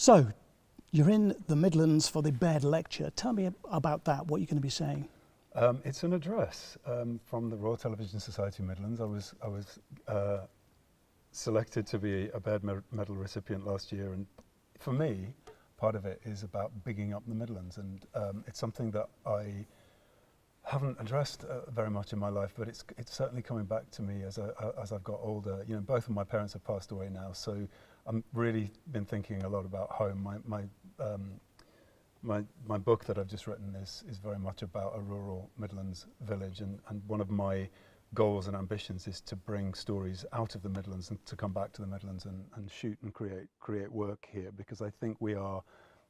So, you're in the Midlands for the Baird Lecture. Tell me about that, what you're going to be saying. It's an address from the Royal Television Society Midlands. I was selected to be a Baird Medal recipient last year, and for me, part of it is about bigging up the Midlands, and it's something that I haven't addressed very much in my life, but it's certainly coming back to me as I've got older. You know, both of my parents have passed away now, so I'm really been thinking a lot about home. My book that I've just written is very much about a rural Midlands village, and one of my goals and ambitions is to bring stories out of the Midlands and to come back to the Midlands and shoot and create work here, because I think we are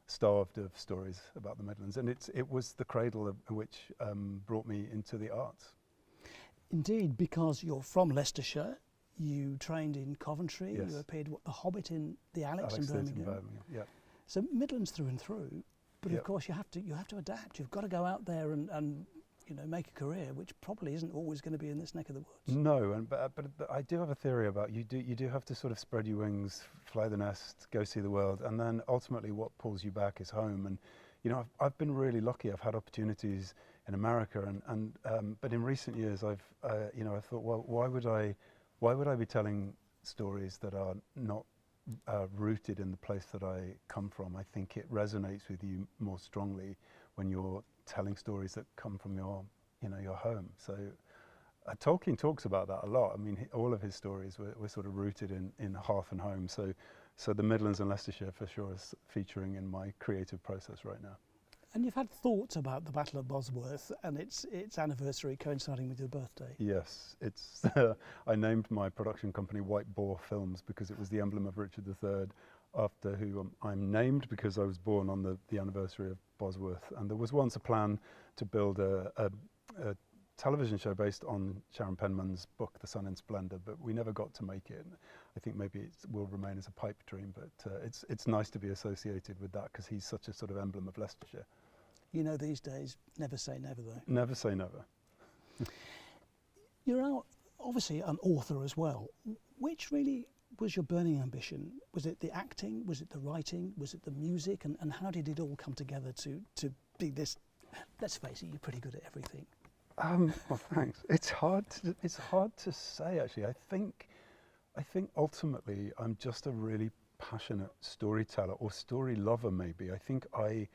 starved of stories about the Midlands, and it was the cradle which brought me into the arts. Indeed, because you're from Leicestershire, you trained in Coventry, yes. You appeared The Hobbit in the Alex in Birmingham. Yeah. So Midlands through and through, but yep. Of course you have to adapt. You've got to go out there and you know, make a career, which probably isn't always going to be in this neck of the woods. No, but I do have a theory about you do have to sort of spread your wings, fly the nest, go see the world, and then ultimately what pulls you back is home. And you know, I've been really lucky. I've had opportunities in America, but in recent years I've thought, well, why would I be telling stories that are not rooted in the place that I come from? I think it resonates with you more strongly when you're telling stories that come from your home. So Tolkien talks about that a lot. I mean, all of his stories were sort of rooted in hearth and home. So the Midlands and Leicestershire for sure is featuring in my creative process right now. And you've had thoughts about the Battle of Bosworth and its anniversary coinciding with your birthday. Yes, it's I named my production company White Boar Films because it was the emblem of Richard III, after who I'm named because I was born on the anniversary of Bosworth. And there was once a plan to build a television show based on Sharon Penman's book, The Sun in Splendour, but we never got to make it. I think maybe it will remain as a pipe dream, but it's nice to be associated with that because he's such a sort of emblem of Leicestershire. You know, these days, never say never, though. Never say never. You're obviously an author as well. Which really was your burning ambition? Was it the acting? Was it the writing? Was it the music? And how did it all come together to be this? Let's face it, you're pretty good at everything. Well, thanks. It's hard to say, actually. I think ultimately I'm just a really passionate storyteller or story lover, maybe. I think I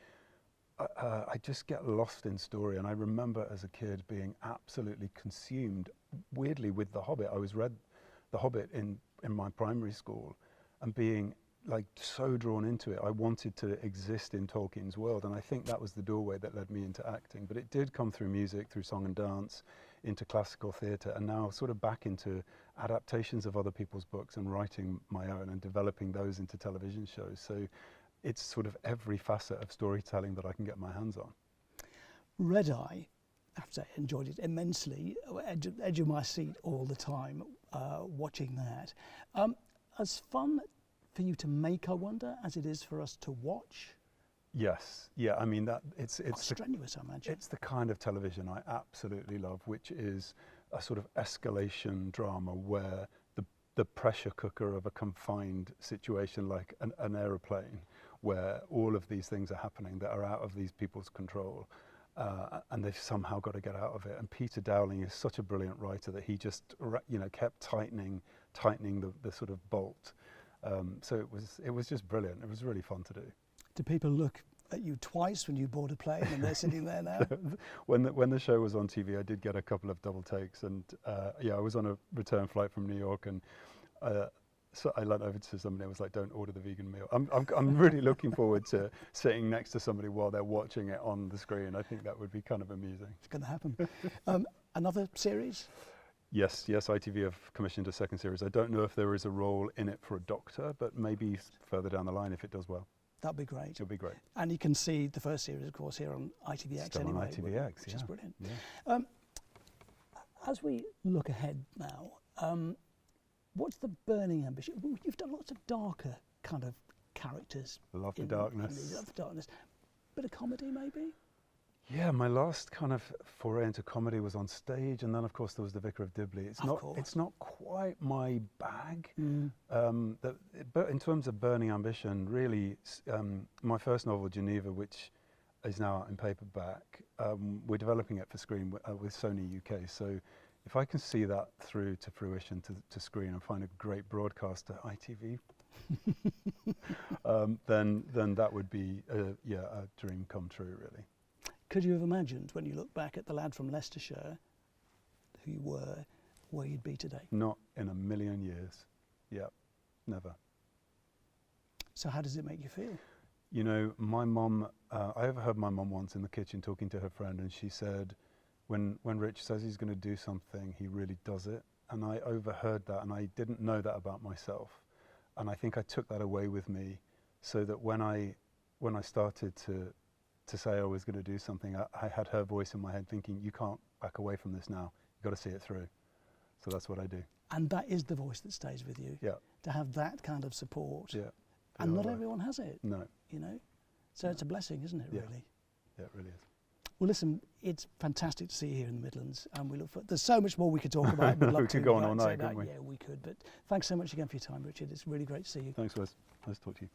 just get lost in story, and I remember as a kid being absolutely consumed, weirdly, with The Hobbit. I was read The Hobbit in my primary school and being like so drawn into it. I wanted to exist in Tolkien's world, and I think that was the doorway that led me into acting. But it did come through music, through song and dance, into classical theatre, and now sort of back into adaptations of other people's books and writing my own and developing those into television shows. So it's sort of every facet of storytelling that I can get my hands on. Red Eye, I have to say, I enjoyed it immensely. Edge of my seat all the time, watching that. As fun for you to make, I wonder, as it is for us to watch? Yes, yeah. I mean, it's strenuous, I imagine. It's the kind of television I absolutely love, which is a sort of escalation drama where the pressure cooker of a confined situation, like an aeroplane, where all of these things are happening that are out of these people's control, and they've somehow got to get out of it. And Peter Dowling is such a brilliant writer that he just, kept tightening the sort of bolt. So it was just brilliant. It was really fun to do. Do people look at you twice when you board a plane and they're sitting there now? When the show was on TV, I did get a couple of double takes, and I was on a return flight from New York, and so I leant over to somebody and was like, "Don't order the vegan meal." I'm really looking forward to sitting next to somebody while they're watching it on the screen. I think that would be kind of amusing. It's going to happen. Another series? Yes, ITV have commissioned a second series. I don't know if there is a role in it for a doctor, but maybe further down the line if it does well. That'd be great. It'll be great. And you can see the first series, of course, here on ITVX Still anyway. on ITVX, which is brilliant. Yeah. As we look ahead now, what's the burning ambition? You've done lots of darker kind of characters. Love the darkness. Love the darkness. Bit of comedy, maybe? Yeah, my last kind of foray into comedy was on stage, and then of course there was The Vicar of Dibley. It's not quite my bag. But in terms of burning ambition, really, my first novel, Geneva, which is now out in paperback, we're developing it for screen with Sony UK. So if I can see that through to fruition to screen and find a great broadcaster, ITV, then that would be a dream come true, really. Could you have imagined, when you look back at the lad from Leicestershire, who you were, where you'd be today? Not in a million years. Yeah, never. So how does it make you feel? You know, my mum, I overheard my mum once in the kitchen talking to her friend, and she said, when Rich says he's going to do something, he really does it. And I overheard that, and I didn't know that about myself. And I think I took that away with me, so that when I started to say I was going to do something, I had her voice in my head thinking, you can't back away from this now. You've got to see it through. So that's what I do. And that is the voice that stays with you. Yeah. To have that kind of support. Yeah. And not everyone has it. No. You know? So it's a blessing, isn't it, really? Yeah, it really is. Well, listen, it's fantastic to see you here in the Midlands, and we look for. There's so much more we could talk about. We could go on all night, couldn't we? Yeah, we could. But thanks so much again for your time, Richard. It's really great to see you. Thanks, Wes. Nice to talk to you.